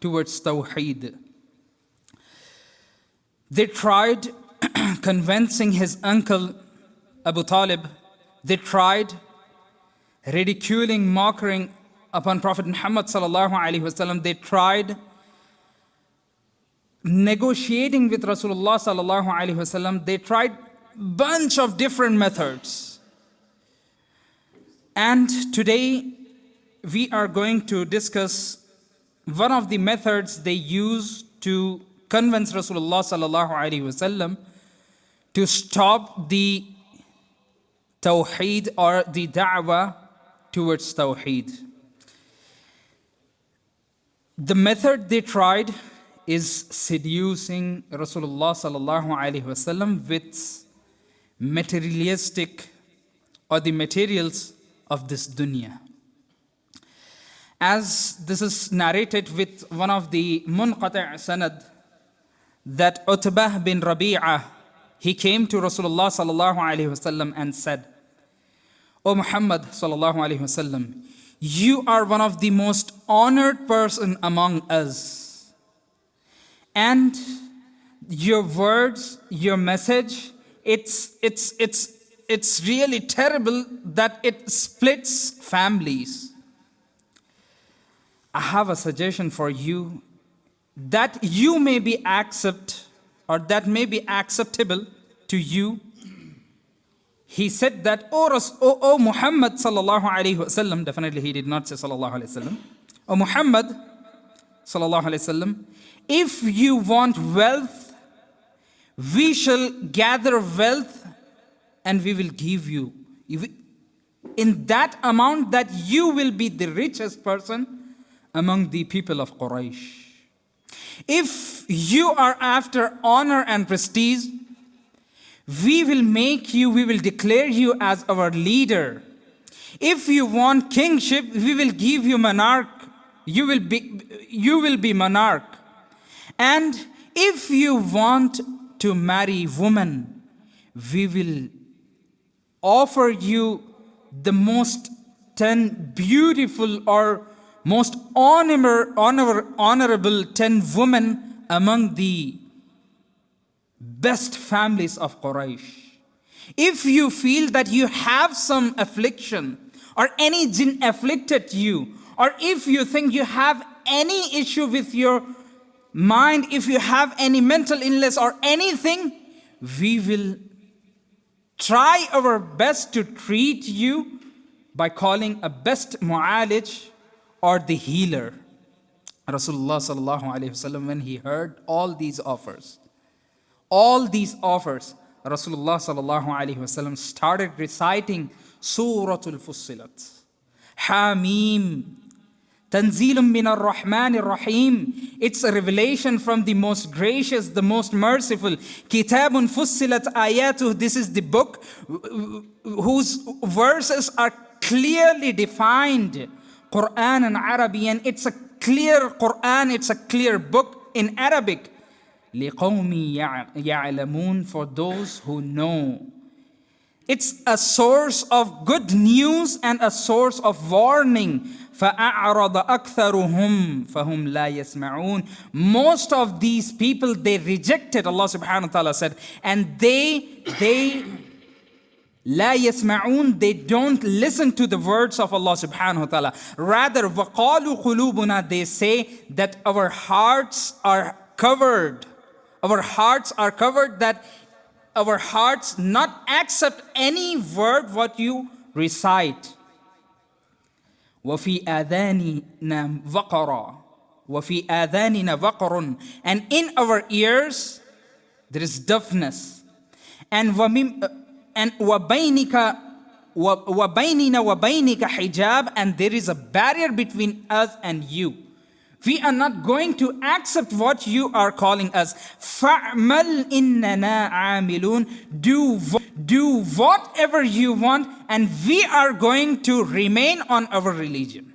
towards Tawheed. They tried convincing his uncle Abu Talib. They tried ridiculing, mocking upon Prophet Muhammad sallallahu alaihi wasallam. They tried negotiating with Rasulullah sallallahu alaihi wasallam. They tried bunch of different methods. And today we are going to discuss one of the methods they used to convince Rasulullah sallallahu alaihi wasallam to stop the Tawheed or the Da'wah towards Tawheed. The method they tried is seducing Rasulullah sallallahu alaihi wasallam with materialistic or the materials of this dunya. As this is narrated with one of the munqati' sanad, that Utbah bin Rabi'ah, he came to Rasulullah sallallahu alaihi wasallam and said, "O Muhammad sallallahu alaihi wasallam, you are one of the most honored person among us. And your words, your message, it's really terrible that it splits families. I have a suggestion for you that you may be that may be acceptable to you." He said that, "O Muhammad sallallahu alaihi wasallam," definitely he did not say sallallahu alaihi wasallam. "O Muhammad sallallahu alaihi wasallam, if you want wealth, we shall gather wealth and we will give you in that amount that you will be the richest person among the people of Quraysh. If you are after honor and prestige, we will declare you as our leader. If you want kingship, we will give you monarch. You will be monarch. And if you want to marry woman, we will offer you the most 10 beautiful or most honorable 10 women among the best families of Quraysh. If you feel that you have some affliction or any jinn afflicted you, or if you think you have any issue with your mind, if you have any mental illness or anything, we will try our best to treat you by calling a best mu'alij or the healer." Rasulullah sallallahu alaihi wasallam, when he heard all these offers, Rasulullah sallallahu alaihi wasallam started reciting Suratul Fussilat. Hamim, Tanzilum min ar-Rahman ar-Rahim. It's a revelation from the most gracious, the most merciful. Kitabun Fussilat Ayatuh. This is the book whose verses are clearly defined. Quran and Arabian. It's a clear Quran. It's a clear book in Arabic. لِقَوْمِ يَعْلَمُونَ, for those who know. It's a source of good news and a source of warning. فَأَعْرَضَ أَكْثَرُهُمْ فَهُمْ لَا يَسْمَعُونَ. Most of these people, they rejected, Allah subhanahu wa ta'ala said, and they لَا يَسْمَعُونَ, they don't listen to the words of Allah subhanahu wa ta'ala. Rather, وَقَالُوا قُلُوبُنَا, they say that our hearts are covered. Our hearts are covered, that our hearts not accept any word what you recite. وَفِي آذَانِنَا وَقْرٌ وَفِي آذَانِنَا وَقْرٌ, and in our ears there is deafness. And وَبَيْنِنَا وَبَيْنِكَ حِجَابٌ, and there is a barrier between us and you. We are not going to accept what you are calling us. فَعْمَلْ إِنَّنَا عَامِلُونَ. Do whatever you want, and we are going to remain on our religion.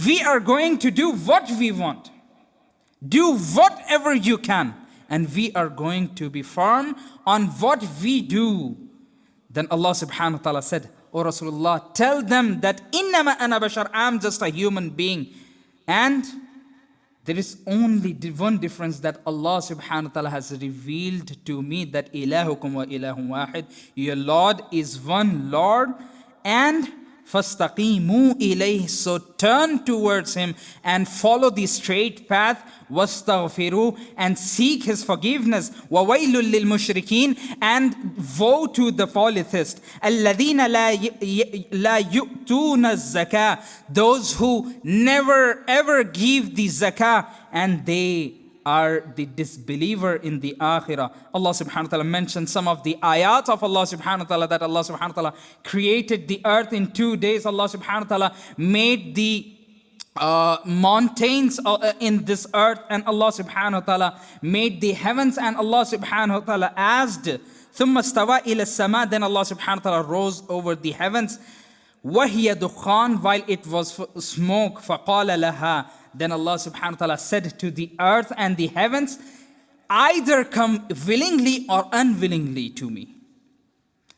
We are going to do what we want. Do whatever you can, and we are going to be firm on what we do. Then Allah subhanahu wa ta'ala said, "O Rasulullah, tell them that إِنَّمَا أَنَا بَشَرٌ, I'm just a human being, and There is only one difference, that Allah subhanahu wa ta'ala has revealed to me that ilahukum wa ilahum wahid, your Lord is one Lord, and fastaqimu ilayhi, so turn towards him and follow the straight path, wastaghfiru, and seek his forgiveness, wa wailul lil mushrikeen, and woe to the polytheist, alladhina la yu'tuna zakah, those who never ever give the zakah, and they are the disbeliever in the akhirah. Allah subhanahu wa ta'ala mentioned some of the ayat of Allah subhanahu wa ta'ala, that Allah subhanahu wa ta'ala created the earth in 2 days. Allah subhanahu wa ta'ala made the mountains in this earth, and Allah subhanahu wa ta'ala made the heavens, and Allah subhanahu wa ta'ala asked, ثُمَّ اسْتَوَى إِلَى السَّمَاءِ, then Allah subhanahu wa ta'ala rose over the heavens, وَهِيَ دُخَانٌ, while it was smoke, فَقَالَ لَهَا, then Allah subhanahu wa ta'ala said to the earth and the heavens, either come willingly or unwillingly to me.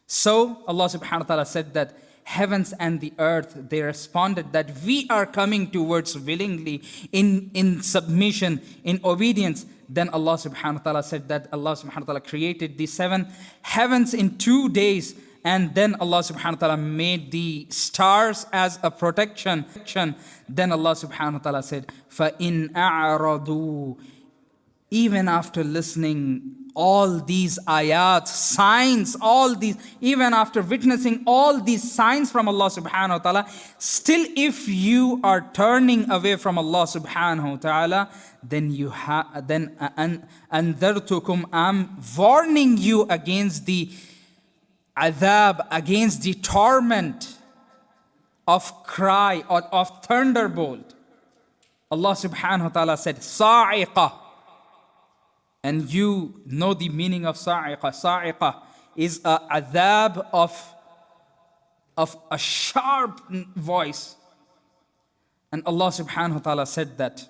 So Allah subhanahu wa ta'ala said that heavens and the earth, they responded that we are coming towards willingly, in submission, in obedience. Then Allah subhanahu wa ta'ala said that Allah subhanahu wa ta'ala created the 7 heavens in 2 days, and then Allah subhanahu wa ta'ala made the stars as a protection. Then Allah subhanahu wa ta'ala said, فَإِنْ أَعْرَضُوا, even after listening all these ayat, signs, all these, even after witnessing all these signs from Allah subhanahu wa ta'ala, still if you are turning away from Allah subhanahu wa ta'ala, then أَنذَرْتُكُمْ, I'm warning you against the adhab, against the torment of cry or of thunderbolt. Allah subhanahu wa ta'ala said, sa'iqah. And you know the meaning of sa'iqah. Sa'iqah is a adhab of a sharp voice. And Allah subhanahu wa ta'ala said that,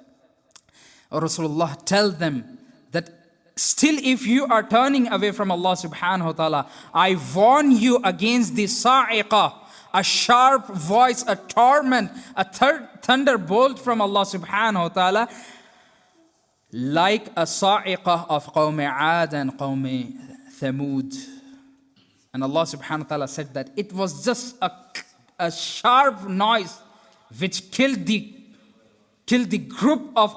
Rasulullah, tell them that still if you are turning away from Allah subhanahu wa ta'ala, I warn you against the sa'iqah, a sharp voice, a torment, a thunderbolt from Allah subhanahu wa ta'ala, like a sa'iqah of Qawm 'Ad and Qawm Thamud. And Allah subhanahu wa ta'ala said that it was just a sharp noise which killed the group of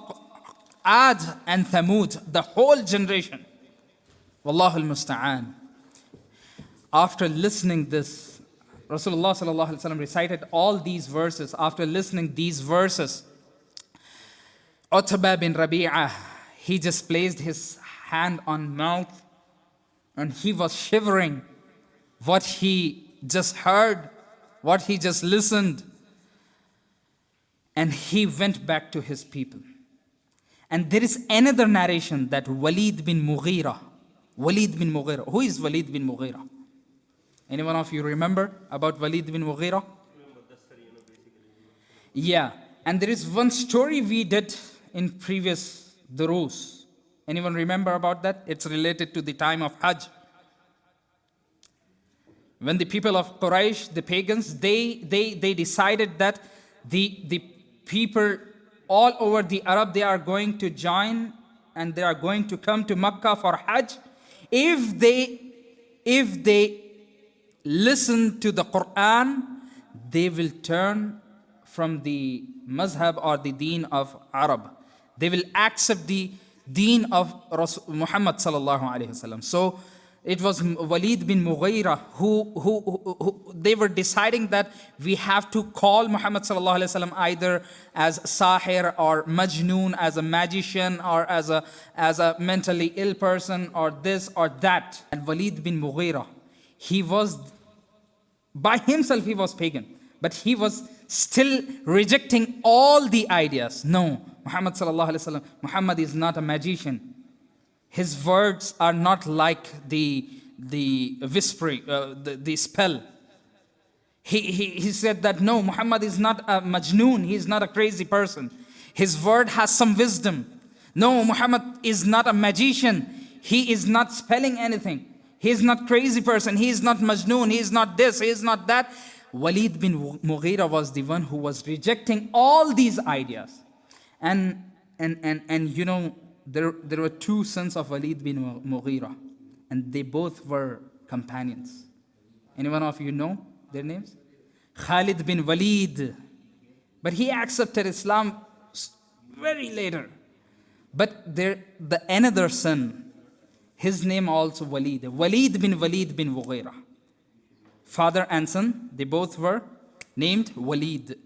Ad and Thamud, the whole generation. Wallahu al-musta'an. After listening this, Rasulullah sallallahu alaihi wasallam recited all these verses. After listening these verses, Utbah bin Rabi'ah, he just placed his hand on mouth and he was shivering. What he just heard, what he just listened. And he went back to his people. And there is another narration that Walid bin Mughira. Who is Walid bin Mughira? Anyone of you remember about Walid bin Mughira? Yeah. And there is one story we did in previous durus. Anyone remember about that? It's related to the time of Hajj. When the people of Quraysh, the pagans, they decided that the people all over the Arab, they are going to join and they are going to come to Makkah for Hajj. If they listen to the Quran, they will turn from the mazhab or the deen of Arab. They will accept the deen of Muhammad sallallahu alaihi wasallam. So it was Walid bin Mughira who they were deciding that we have to call Muhammad sallallahu alaihi wasallam either as Sahir or Majnoon, as a magician or as a mentally ill person or this or that. And Walid bin Mughira, he was by himself, he was pagan, but he was still rejecting all the ideas. No, Muhammad sallallahu alaihi wasallam, Muhammad is not a magician. His words are not like the whispering, the spell. He said that no, Muhammad is not a Majnoon, he is not a crazy person. His word has some wisdom. No, Muhammad is not a magician. He is not spelling anything. He is not crazy person. He is not Majnoon. He is not this. He is not that. Walid bin Mughira was the one who was rejecting all these ideas. And And you know, there were two sons of Walid bin Mughira, and they both were companions. Anyone of you know their names? Khalid bin Walid. But he accepted Islam very later. But the another son, his name also Walid. Walid bin Mughira. Father and son, they both were named Walid.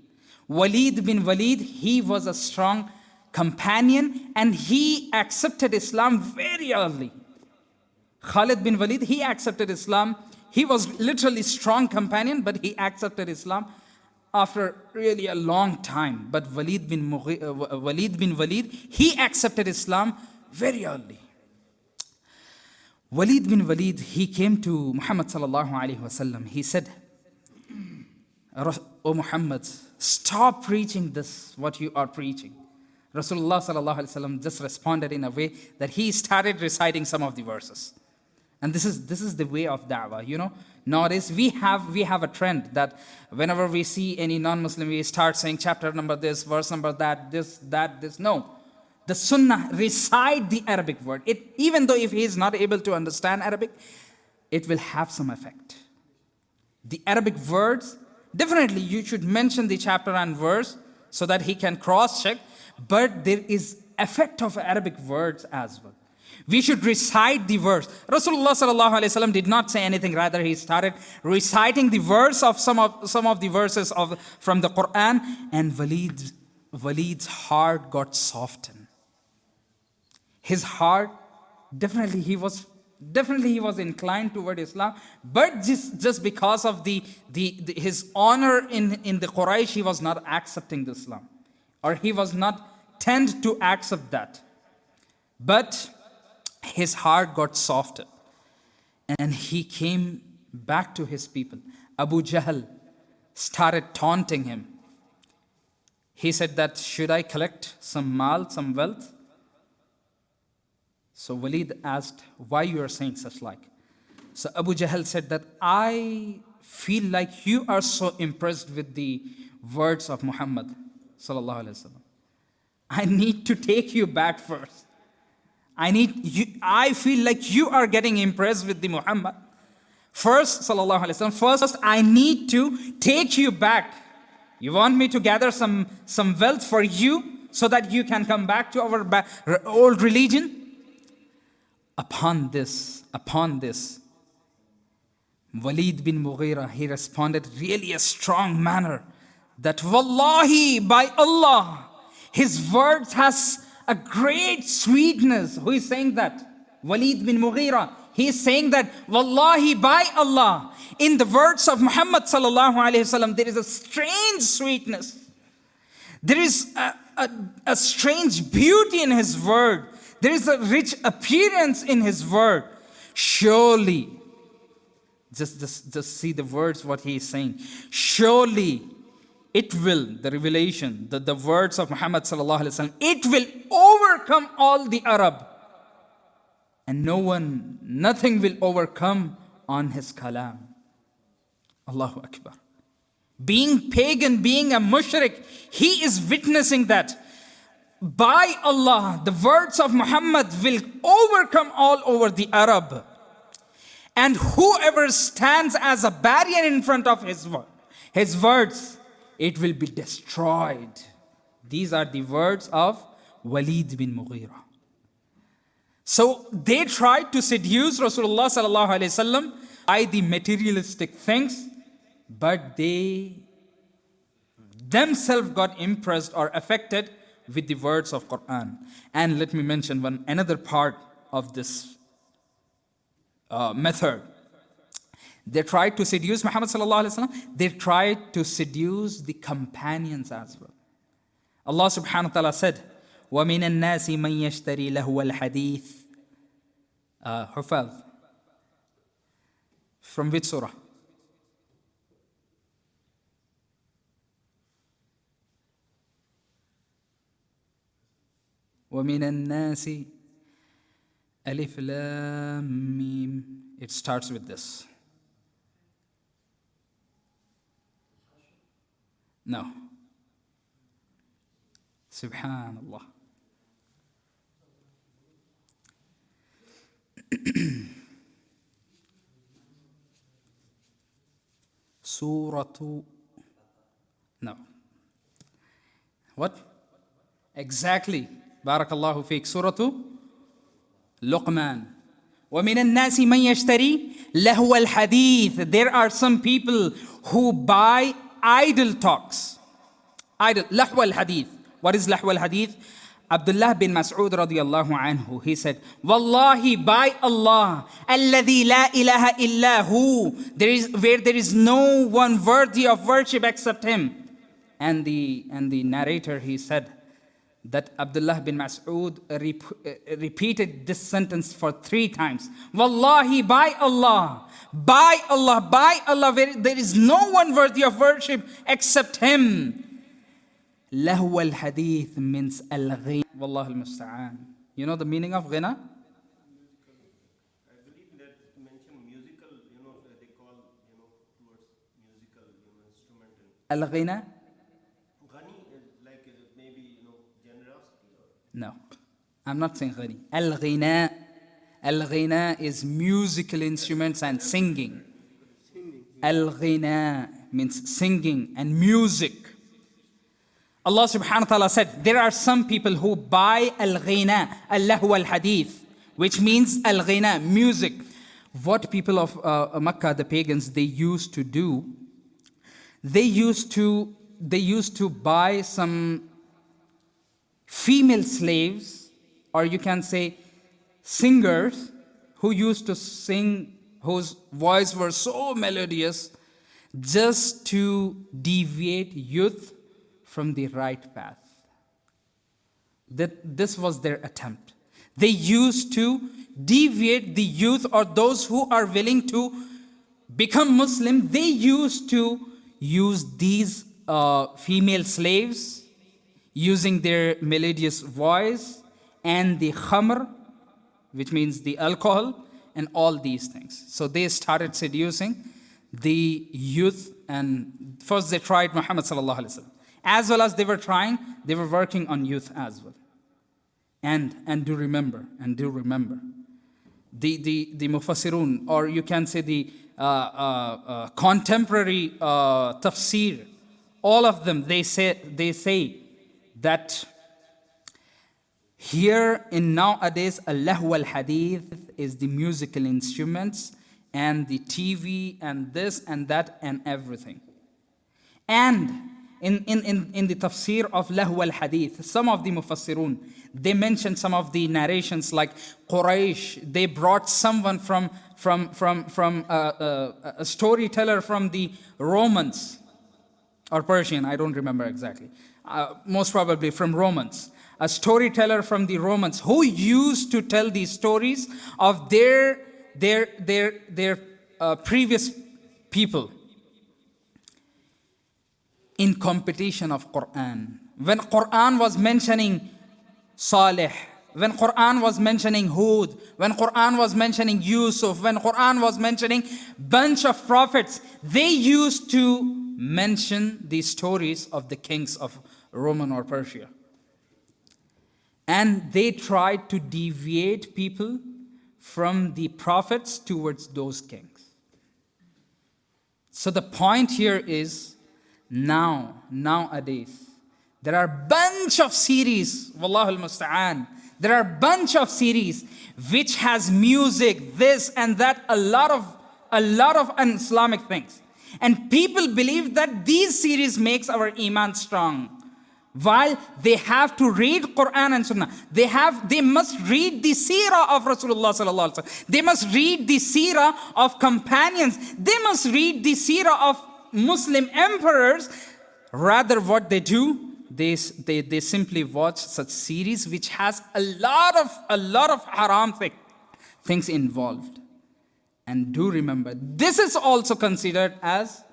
Walid bin Walid, he was a strong companion and he accepted Islam very early. Khalid bin Walid, he accepted Islam. He was literally strong companion, but he accepted Islam after really a long time. But Walid bin Walid, he accepted Islam very early. Walid bin Walid, he came to Muhammad sallallahu alaihi wasallam. He said, "O Muhammad, stop preaching this, what you are preaching." Rasulullah sallallahu alaihi wasallam just responded in a way that he started reciting some of the verses. And this is the way of da'wah, you know. Nowadays we have a trend that whenever we see any non-Muslim, we start saying chapter number this, verse number that, this. No. The Sunnah, recite the Arabic word. Even though if he is not able to understand Arabic, it will have some effect. The Arabic words, definitely you should mention the chapter and verse so that he can cross-check, but there is effect of Arabic words as well. We should recite the verse. Rasulullah sallallahu alaihi wasallam did not say anything. Rather, he started reciting the verse of some of the verses from the Quran, and Walid's heart got softened. His heart, definitely he was inclined toward Islam, but just because of his honor in the Quraysh, he was not accepting the Islam, or he was not tend to accept that. But his heart got softened, and he came back to his people. Abu Jahl started taunting him. He said that, should I collect some mal, some wealth? So Walid asked, why you are saying such like? So Abu Jahl said that, I feel like you are so impressed with the words of Muhammad sallallahu alaihi wasallam. I need to take you back first. I feel like you are getting impressed with the Muhammad. First, sallallahu alaihi wasallam, first I need to take you back. You want me to gather some wealth for you so that you can come back to our old religion? Upon this, Walid bin Mughira, he responded really a strong manner that, Wallahi, by Allah, his words has a great sweetness. Who is saying that? Walid bin Mughira. He is saying that, Wallahi, by Allah, in the words of Muhammad sallallahu alaihi wasallam, there is a strange sweetness. There is a strange beauty in his word. There is a rich appearance in his word. Surely, just see the words, what he is saying. Surely, it will, the revelation, the words of Muhammad sallallahu alaihi wasallam, it will overcome all the Arab. And nothing will overcome on his kalam. Allahu Akbar. Being pagan, being a mushrik, he is witnessing that. By Allah, the words of Muhammad will overcome all over the Arab. And whoever stands as a barrier in front of his words, it will be destroyed. These are the words of Walid bin Mughira. So they tried to seduce Rasulullah sallallahu alaihi wasallam by the materialistic things, but they themselves got impressed or affected with the words of Quran. And let me mention another part of this method. They tried to seduce Muhammad sallallahu alaihi wasallam. They tried to seduce the companions as well. Allah subhanahu wa ta'ala said, وَمِنَ النَّاسِ مَنْ يَشْتَرِي لَهُوَ الْحَدِيثِ. Hufaz. From which surah? وَمِنَ النَّاسِ أَلِفْ لَامْ مِيم. It starts with this. No. Subhanallah. Surah. No. What? Exactly. Barakallahu fiqh. Surah Luqman. وَمِنَ النَّاسِ مَنْ يَشْتَرِي لَهْوَ الْحَدِيثِ. There are some people who buy idle talks. Idle. لَهْوَ الْحَدِيثِ. What is لَهْوَ الْحَدِيث? Abdullah bin Mas'ud radiyallahu anhu, he said, Wallahi, by Allah, alladhi la ilaha illa hu, where there is no one worthy of worship except him. And the narrator, he said that Abdullah bin Mas'ud repeated this sentence for 3 times. Wallahi, by Allah, by Allah, by Allah, where there is no one worthy of worship except him. Lahwa al-hadith means al-ghina. Wallahu al-musta'an. You know the meaning of ghina? I believe that mention musical, they call, towards musical, instrumental. Al-ghina? Ghani is like maybe, generosity or... No, I'm not saying ghani. Al-ghina. Al-ghina is musical instruments and singing. Al-ghina means singing and music. Allah subhanahu wa ta'ala said, there are some people who buy al-ghina, al-lahu al-hadith, which means al-ghina, music. What people of Makkah, the pagans, they used to do, they used to buy some female slaves, or you can say singers, who used to sing, whose voice were so melodious, just to deviate youth from the right path. This was their attempt. They used to deviate the youth, or those who are willing to become Muslim. They used to use these female slaves, using their melodious voice and the khamr, which means the alcohol, and all these things. So they started seducing the youth, and first they tried Muhammad sallallahu alaihi wasallam. As well as they were working on youth as well. And do remember, the mufassirun, or you can say the contemporary tafsir, all of them, they say that here in nowadays, al-lahu al-hadith is the musical instruments and the TV and this and that and everything. And in the tafsir of lahu al-hadith, some of the mufassirun, they mention some of the narrations like Quraysh, they brought someone from a storyteller from the Romans or Persian, I don't remember exactly, most probably from Romans, a storyteller from the Romans who used to tell these stories of their previous people in competition of Quran. When Quran was mentioning Salih, when Quran was mentioning Hud, when Quran was mentioning Yusuf, when Quran was mentioning bunch of prophets, they used to mention the stories of the kings of Roman or Persia. And they tried to deviate people from the prophets towards those kings. So the point here is, nowadays, there are bunch of series, Wallahu al-musta'an, there are bunch of series which has music, this and that, a lot of un-Islamic things. And people believe that these series makes our iman strong. While they have to read Quran and Sunnah, they must read the Seerah of Rasulullah sallallahu alaihi wasallam. They must read the Seerah of companions. They must read the Seerah of Muslim emperors. Rather, what they do, they simply watch such series which has a lot of haram things involved. And do remember, this is also considered as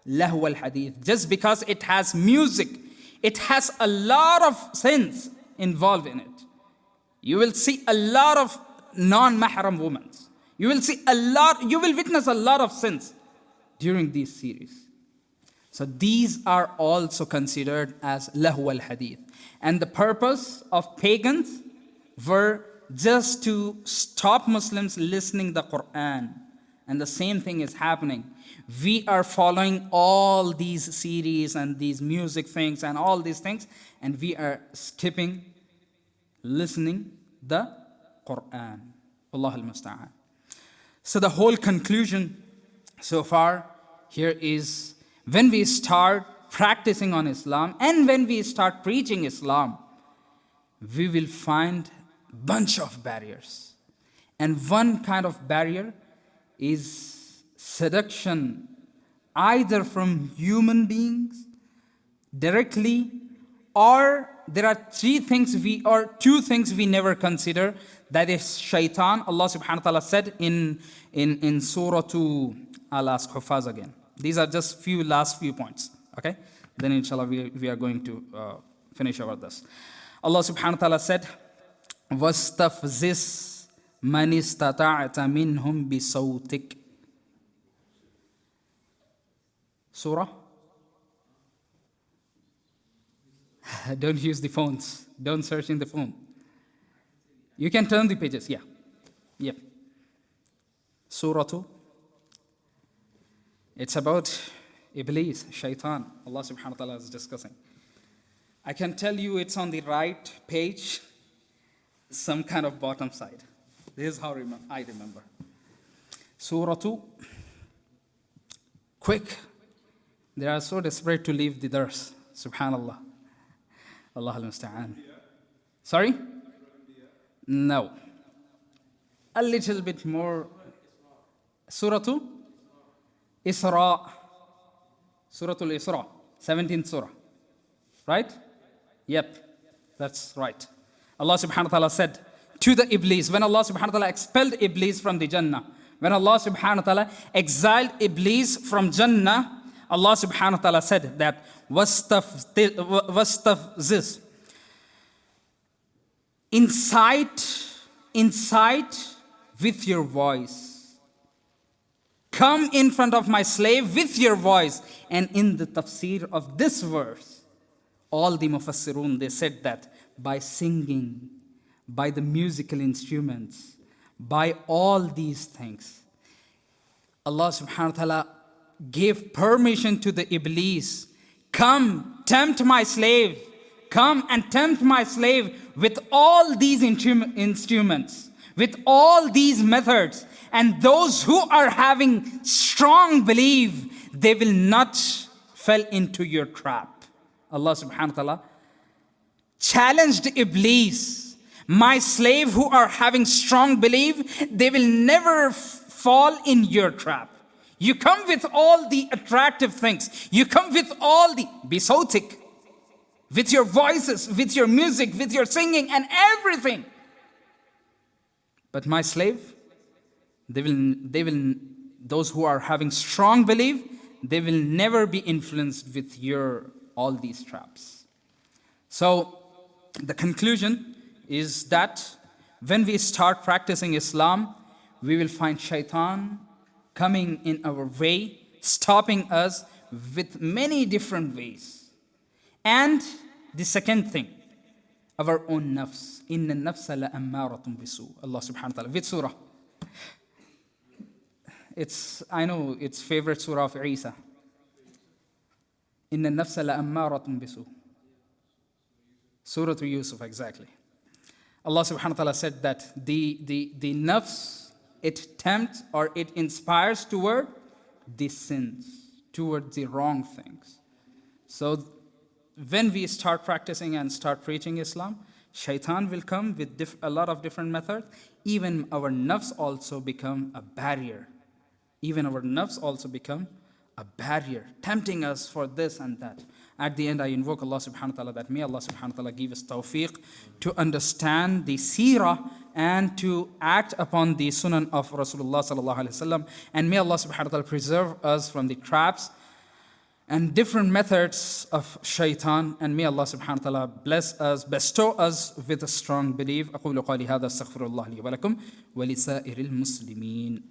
lahu al-hadith. Just because it has music, it has a lot of sins involved in it. You will see a lot of non-mahram women. You will witness a lot of sins during these series. So these are also considered as lahu al-hadith. And the purpose of pagans were just to stop Muslims listening the Quran, And the same thing is happening. We are following all these series and these music things and all these things, and we are skipping listening the Quran. Allah al-Musta'an. So the whole conclusion so far here is, when we start practicing on Islam and when we start preaching Islam, we will find a bunch of barriers. And one kind of barrier is seduction, either from human beings directly, or there are two things we never consider. That is shaitan. Allah subhanahu wa ta'ala said in Surah 2, I'll ask Hufaz again. These are just last few points. Okay? Then inshallah we are going to finish our this. Allah subhanahu wa ta'ala said, وَاسْتَفْزِزْ مَنِ اسْتَطَعْتَ مِنْهُمْ بِصَوْتِكَ. Surah? Don't use the phones. Don't search in the phone. You can turn the pages. Yeah. Surah 2. It's about Iblis, Shaitan. Allah subhanahu wa ta'ala is discussing. I can tell you it's on the right page, some kind of bottom side. This is how I remember. Surah 2. Quick. They are so desperate to leave the dars. Subhanallah. Allah al-Musta'an. Sorry? No. A little bit more. Surah 2? Isra. Surah al-Isra. 17th surah. Right? Yep. That's right. Allah subhanahu wa ta'ala said to the Iblis, when Allah subhanahu wa ta'ala expelled Iblis from the Jannah, when Allah subhanahu wa ta'ala exiled Iblis from Jannah, Allah subhanahu wa ta'ala said that, وَاسْتَفْزِزْ. Incite with your voice. Come in front of my slave with your voice. And in the tafsir of this verse, all the mufassirun, they said that by singing, by the musical instruments, by all these things, Allah subhanahu wa ta'ala gave permission to the Iblis. Come, tempt my slave. Come and tempt my slave with all these instruments, with all these methods. And those who are having strong belief, they will not fall into your trap. Allah subhanahu wa ta'ala challenged Iblis. My slave who are having strong belief, they will never fall in your trap. You come with all the attractive things. You come with all the bisotic, with your voices, with your music, with your singing and everything. But my slave, those who are having strong belief, they will never be influenced with all these traps. So the conclusion is that when we start practicing Islam, we will find shaitan coming in our way, stopping us with many different ways. And the second thing, our own nafs. Inna nafsa la ammaratun bisu. Allah subhanahu wa ta'ala. Which surah? I know it's favorite surah of Isa. Inna nafsa la ammaratun bisu. Surah to Yusuf, exactly. Allah subhanahu wa ta'ala said that the nafs, it tempts or it inspires toward the sins, toward the wrong things. So when we start practicing and start preaching Islam, shaitan will come with a lot of different methods. Even our nafs also become a barrier. Tempting us for this and that. At the end, I invoke Allah subhanahu wa ta'ala that may Allah subhanahu wa ta'ala give us tawfiq to understand the seerah and to act upon the sunan of Rasulullah sallallahu alaihi wasallam. And may Allah subhanahu wa ta'ala preserve us from the traps and different methods of shaitan. And may Allah subhanahu wa ta'ala bless us, bestow us with a strong belief. أقول قولي هذا استغفر الله لي ولكم ولسائر المسلمين.